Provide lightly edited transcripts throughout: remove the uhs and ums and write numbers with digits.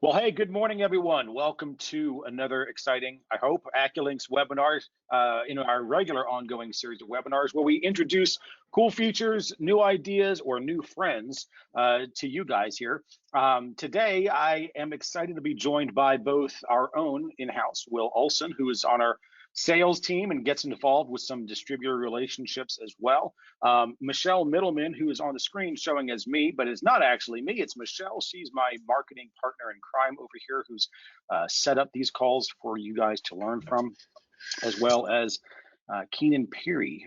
Well, hey, good morning, everyone. Welcome to another exciting, I hope, Aculynx webinars in our regular ongoing series of webinars where we introduce cool features, new ideas, or new friends to you guys here. Today, I am excited to be joined by both our own in-house, Will Olsen, who is on our sales team and gets involved with some distributor relationships as well. Michelle Middleman, who is on the screen showing as me, but it's not actually me, it's Michelle. She's my marketing partner in crime over here who's set up these calls for you guys to learn from, as well as Keenan Perry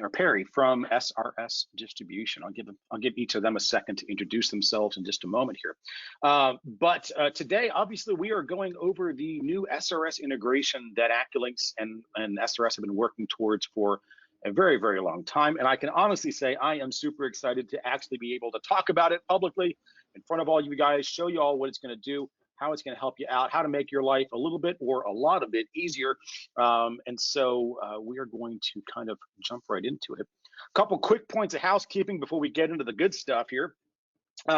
from SRS Distribution. I'll give each of them a second to introduce themselves in just a moment here. But today, obviously, we are going over the new SRS integration that Aculynx and SRS have been working towards for a very, very long time. And I can honestly say I am super excited to actually be able to talk about it publicly in front of all you guys, show you all what it's going to do, how it's going to help you out, how to make your life a little bit or a lot of it easier. And so we are going to kind of jump right into it. A couple quick points of housekeeping before we get into the good stuff here.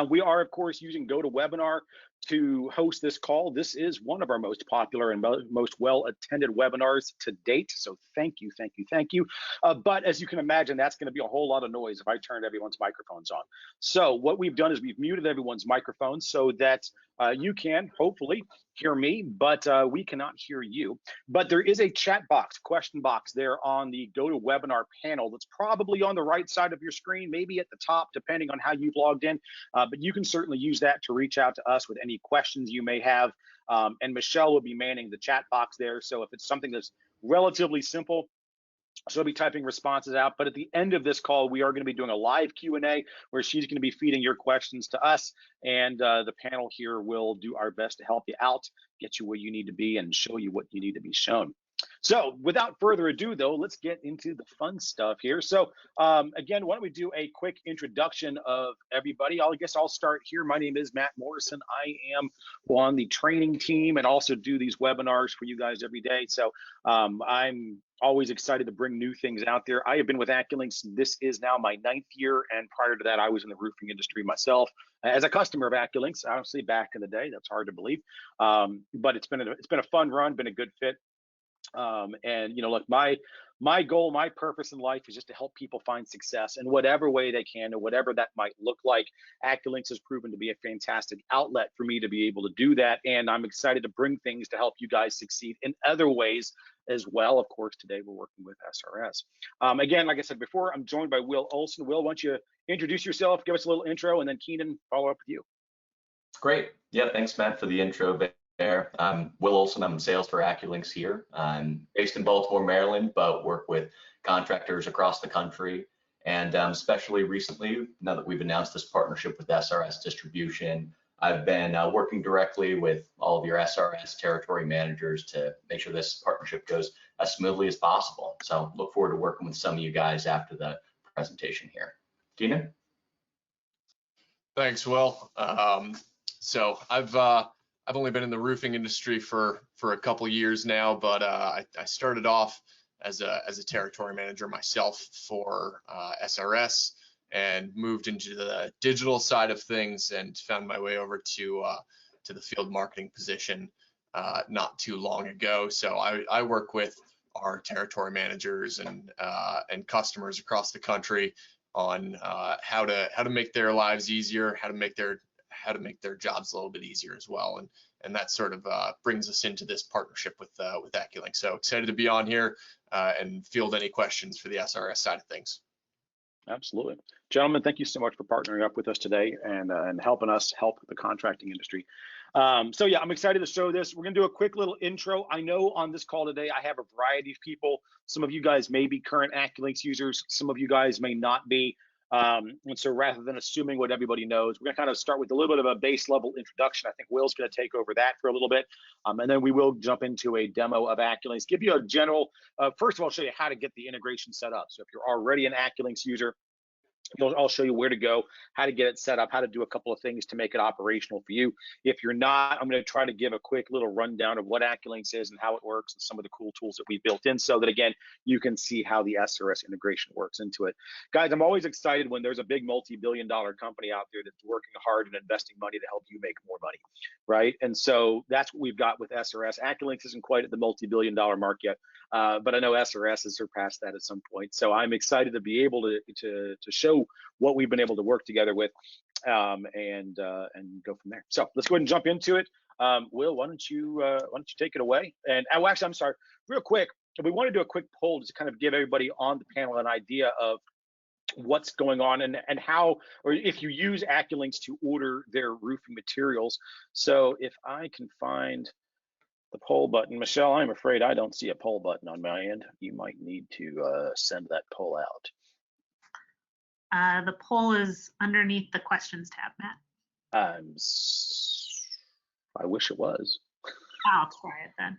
We are, of course, using GoToWebinar to host this call. This is one of our most popular and most well-attended webinars to date. So thank you, thank you, thank you. But as you can imagine, that's going to be a whole lot of noise if I turned everyone's microphones on. So what we've done is we've muted everyone's microphones so that you can hopefully hear me, but we cannot hear you. But there is a chat box, question box there on the GoToWebinar panel that's probably on the right side of your screen, maybe at the top, depending on how you've logged in. But you can certainly use that to reach out to us with any questions you may have. And Michelle will be manning the chat box there. So if it's something that's relatively simple, she'll be typing responses out. But at the end of this call, we are going to be doing a live Q&A where she's going to be feeding your questions to us. And the panel here will do our best to help you out, get you where you need to be, and show you what you need to be shown. So without further ado, though, let's get into the fun stuff here. So again, why don't we do a quick introduction of everybody? I guess I'll start here. My name is Matt Morrison. I am on the training team and also do these webinars for you guys every day. So I'm always excited to bring new things out there. I have been with Aculynx. This is now my 9th year, and prior to that, I was in the roofing industry myself as a customer of Aculynx. Obviously, back in the day, that's hard to believe, but it's been a fun run, been a good fit. And you know, look, my goal, my purpose in life is just to help people find success in whatever way they can, or whatever that might look like. Aculynx has proven to be a fantastic outlet for me to be able to do that, and I'm excited to bring things to help you guys succeed in other ways as well. Of course, today we're working with SRS. Again, like I said before, I'm joined by Will Olsen. Will, why don't you introduce yourself, give us a little intro, and then Keenan, follow up with you. Great. Yeah, thanks, Matt, for the intro there. I'm Will Olsen. I'm in sales for Aculynx here. I'm based in Baltimore, Maryland, but work with contractors across the country. And especially recently, now that we've announced this partnership with SRS Distribution, I've been working directly with all of your SRS territory managers to make sure this partnership goes as smoothly as possible. So look forward to working with some of you guys after the presentation here. Tina? Thanks, Will. So I've only been in the roofing industry for a couple years now, but I started off as a territory manager myself for SRS and moved into the digital side of things and found my way over to the field marketing position not too long ago. So I work with our territory managers and customers across the country on how to make their lives easier, how to make their jobs a little bit easier as well, and that sort of brings us into this partnership with Aculynx. So excited to be on here and field any questions for the SRS side of things. Absolutely, gentlemen. Thank you so much for partnering up with us today and helping us help the contracting industry. So yeah, I'm excited to show this. We're gonna do a quick little intro. I know on this call today, I have a variety of people. Some of you guys may be current Aculynx users. Some of you guys may not be. And so rather than assuming what everybody knows, we're gonna kind of start with a little bit of a base level introduction. I think Will's gonna take over that for a little bit. And then we will jump into a demo of Aculynx, give you a general, first of all, show you how to get the integration set up. So if you're already an Aculynx user, I'll show you where to go, how to get it set up, how to do a couple of things to make it operational for you. If you're not, I'm going to try to give a quick little rundown of what AccuLynx is and how it works and some of the cool tools that we built in, so that again, you can see how the SRS integration works into it. Guys, I'm always excited when there's a big multi-billion-dollar company out there that's working hard and investing money to help you make more money, right? And so that's what we've got with SRS. AccuLynx isn't quite at the multi-billion-dollar mark yet, but I know SRS has surpassed that at some point. So I'm excited to be able to show what we've been able to work together with, and go from there. So let's go ahead and jump into it. Will, why don't you take it away? And oh, actually, I'm sorry, real quick, we want to do a quick poll to kind of give everybody on the panel an idea of what's going on and how, or if you use AccuLynx to order their roofing materials. So if I can find the poll button, Michelle, I'm afraid I don't see a poll button on my end. You might need to send that poll out. The poll is underneath the questions tab, Matt. I wish it was. I'll try it then.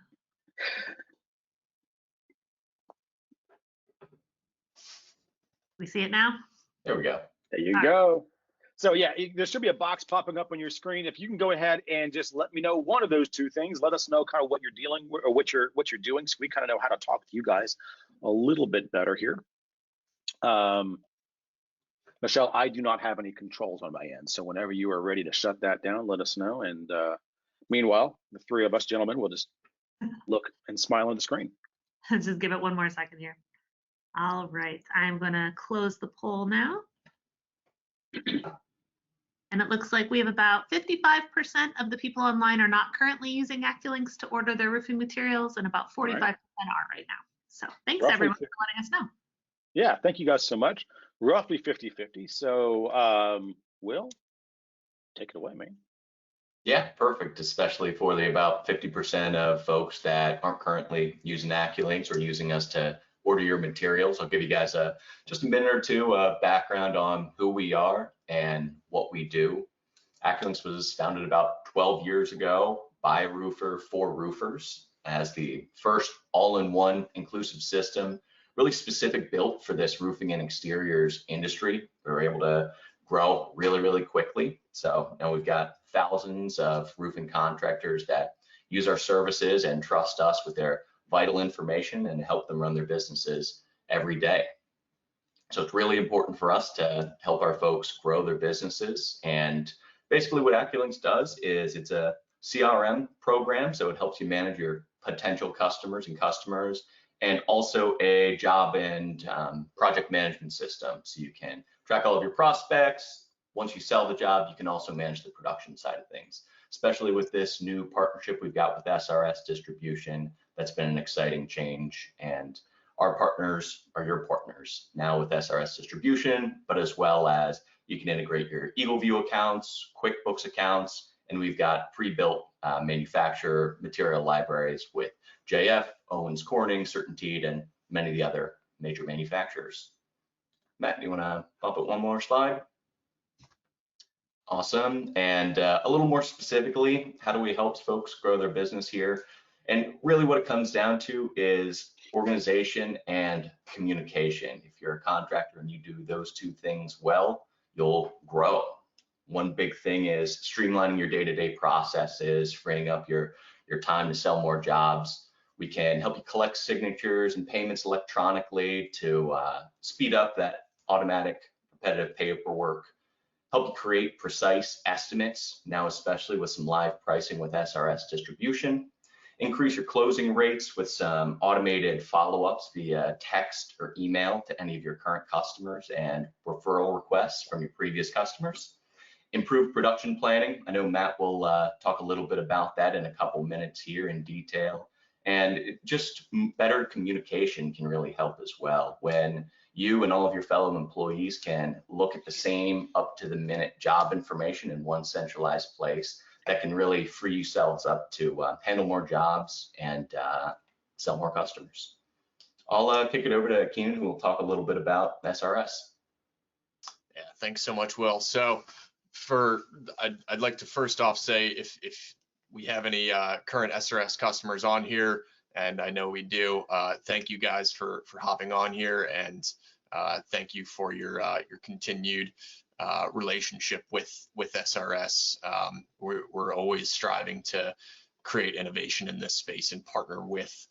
We see it now? There we go. There you go. So yeah, there should be a box popping up on your screen. If you can go ahead and just let me know one of those two things, let us know kind of what you're dealing with or what you're doing, so we kind of know how to talk to you guys a little bit better here. Michelle, I do not have any controls on my end, so whenever you are ready to shut that down, let us know. And meanwhile, the three of us gentlemen will just look and smile on the screen. Just give it one more second here. All right, I'm gonna close the poll now. And it looks like we have about 55% of the people online are not currently using AccuLynx to order their roofing materials, and about 45% are right now. So thanks Roughly everyone for letting us know. Yeah, thank you guys so much. Roughly 50-50. So Will, take it away, man. Yeah, perfect, especially for the about 50% of folks that aren't currently using AccuLynx or using us to order your materials. I'll give you guys just a minute or two of background on who we are and what we do. AccuLynx was founded about 12 years ago by a roofer for roofers as the first all-in-one inclusive system, really specific built for this roofing and exteriors industry. We were able to grow really, really quickly. So now we've got thousands of roofing contractors that use our services and trust us with their vital information and help them run their businesses every day. So it's really important for us to help our folks grow their businesses. And basically what AccuLynx does is it's a CRM program. So it helps you manage your potential customers, and also a job and project management system. So you can track all of your prospects. Once you sell the job, you can also manage the production side of things, especially with this new partnership we've got with SRS Distribution. That's been an exciting change, and our partners are your partners now with SRS Distribution, but as well as you can integrate your EagleView accounts, QuickBooks accounts, and we've got pre-built manufacturer material libraries with JF, Owens Corning, Certainteed, and many of the other major manufacturers. Matt, do you want to bump it one more slide? Awesome. And a little more specifically, how do we help folks grow their business here? And really what it comes down to is organization and communication. If you're a contractor and you do those two things well, you'll grow. One big thing is streamlining your day-to-day processes, freeing up your time to sell more jobs. We can help you collect signatures and payments electronically to speed up that automatic repetitive paperwork, help you create precise estimates, now especially with some live pricing with SRS Distribution, increase your closing rates with some automated follow-ups via text or email to any of your current customers and referral requests from your previous customers, improve production planning. I know Matt will talk a little bit about that in a couple minutes here in detail. And just better communication can really help as well. When you and all of your fellow employees can look at the same up-to-the-minute job information in one centralized place, that can really free yourselves up to handle more jobs and sell more customers. I'll kick it over to Keenan, who will talk a little bit about SRS. Yeah, thanks so much, Will. So I'd like to first off say if we have any current SRS customers on here, and I know we do, thank you guys for hopping on here and thank you for your continued relationship with SRS. We're always striving to create innovation in this space and partner with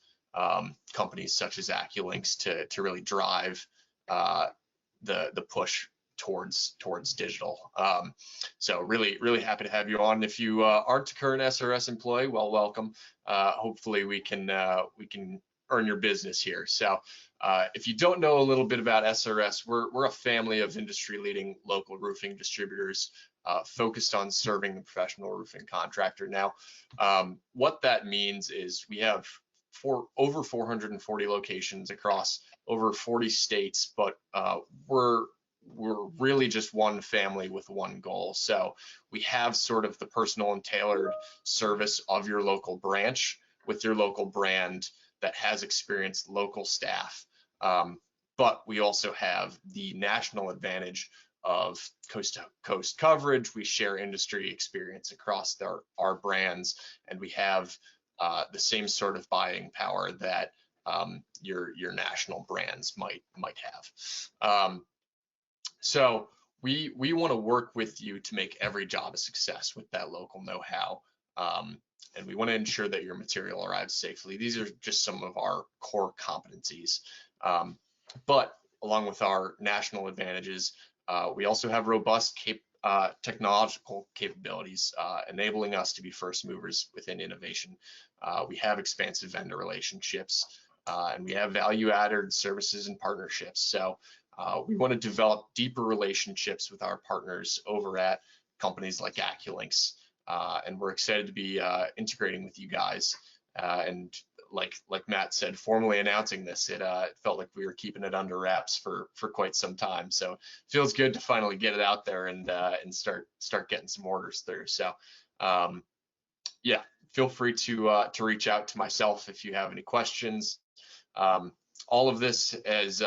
companies such as Aculynx to really drive the push towards digital. So really happy to have you on. If you aren't a current SRS employee, well, welcome. Hopefully we can earn your business here. So if you don't know a little bit about SRS, we're a family of industry-leading local roofing distributors focused on serving the professional roofing contractor. Now, what that means is we have over 440 locations across over 40 states, but we're really just one family with one goal. So we have sort of the personal and tailored service of your local branch with your local brand that has experienced local staff. But we also have the national advantage of coast to coast coverage. We share industry experience across our brands, and we have the same sort of buying power that your national brands might have. So we want to work with you to make every job a success with that local know-how. And we want to ensure that your material arrives safely. These are just some of our core competencies. But along with our national advantages, we also have robust technological capabilities, enabling us to be first movers within innovation. We have expansive vendor relationships, and we have value-added services and partnerships. So we want to develop deeper relationships with our partners over at companies like Aculynx, and we're excited to be integrating with you guys. And like Matt said, formally announcing this, it felt like we were keeping it under wraps for quite some time. So it feels good to finally get it out there and start getting some orders through. So yeah, feel free to reach out to myself if you have any questions. All of this is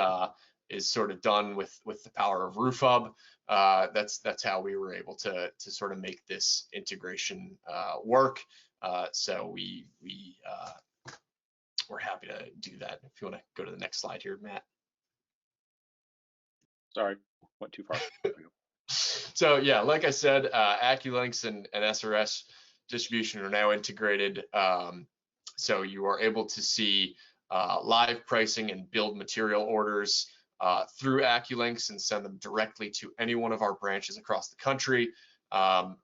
sort of done with the power of RoofHub. That's how we were able to sort of make this integration work. So we're happy to do that. If you want to go to the next slide here, Matt. Sorry, went too far. So yeah, like I said, AccuLynx and SRS Distribution are now integrated. So you are able to see live pricing and build material orders through AccuLynx and send them directly to any one of our branches across the country,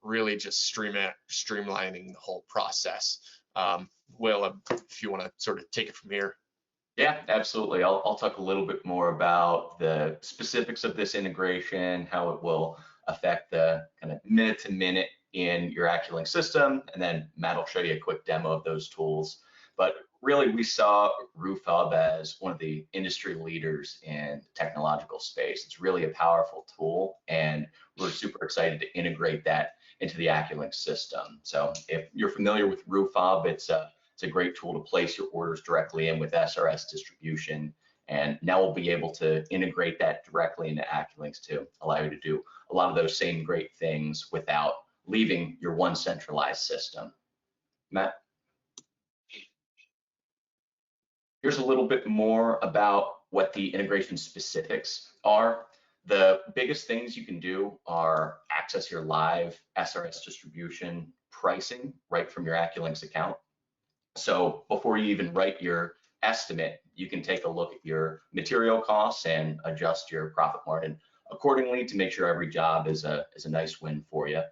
really just streamlining the whole process. Will, if you want to sort of take it from here. Yeah, absolutely. I'll talk a little bit more about the specifics of this integration, how it will affect the kind of minute to minute in your AccuLynx system, and then Matt will show you a quick demo of those tools. But really, we saw RoofHub as one of the industry leaders in the technological space. It's really a powerful tool, and we're super excited to integrate that into the AccuLynx system. So if you're familiar with RoofHub, it's a great tool to place your orders directly in with SRS Distribution. And now we'll be able to integrate that directly into AccuLynx to allow you to do a lot of those same great things without leaving your one centralized system. Matt? Here's a little bit more about what the integration specifics are. The biggest things you can do are access your live SRS Distribution pricing right from your AccuLynx account. So before you even write your estimate, you can take a look at your material costs and adjust your profit margin accordingly to make sure every job is a nice win for you,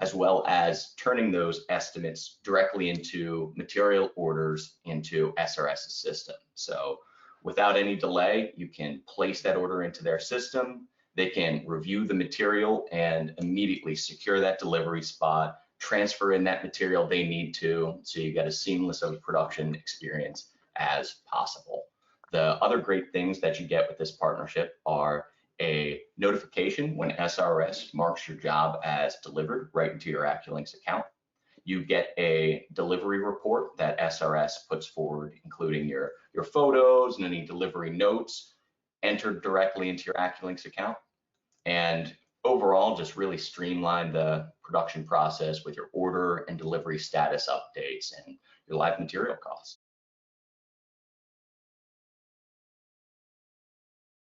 as well as turning those estimates directly into material orders into SRS's system. So without any delay, you can place that order into their system. They can review the material and immediately secure that delivery spot, transfer in that material they need to, so you get as seamless of a production experience as possible. The other great things that you get with this partnership are a notification when SRS marks your job as delivered right into your AccuLynx account. You get a delivery report that SRS puts forward, including your photos and any delivery notes entered directly into your AccuLynx account. And overall, just really streamline the production process with your order and delivery status updates and your live material costs.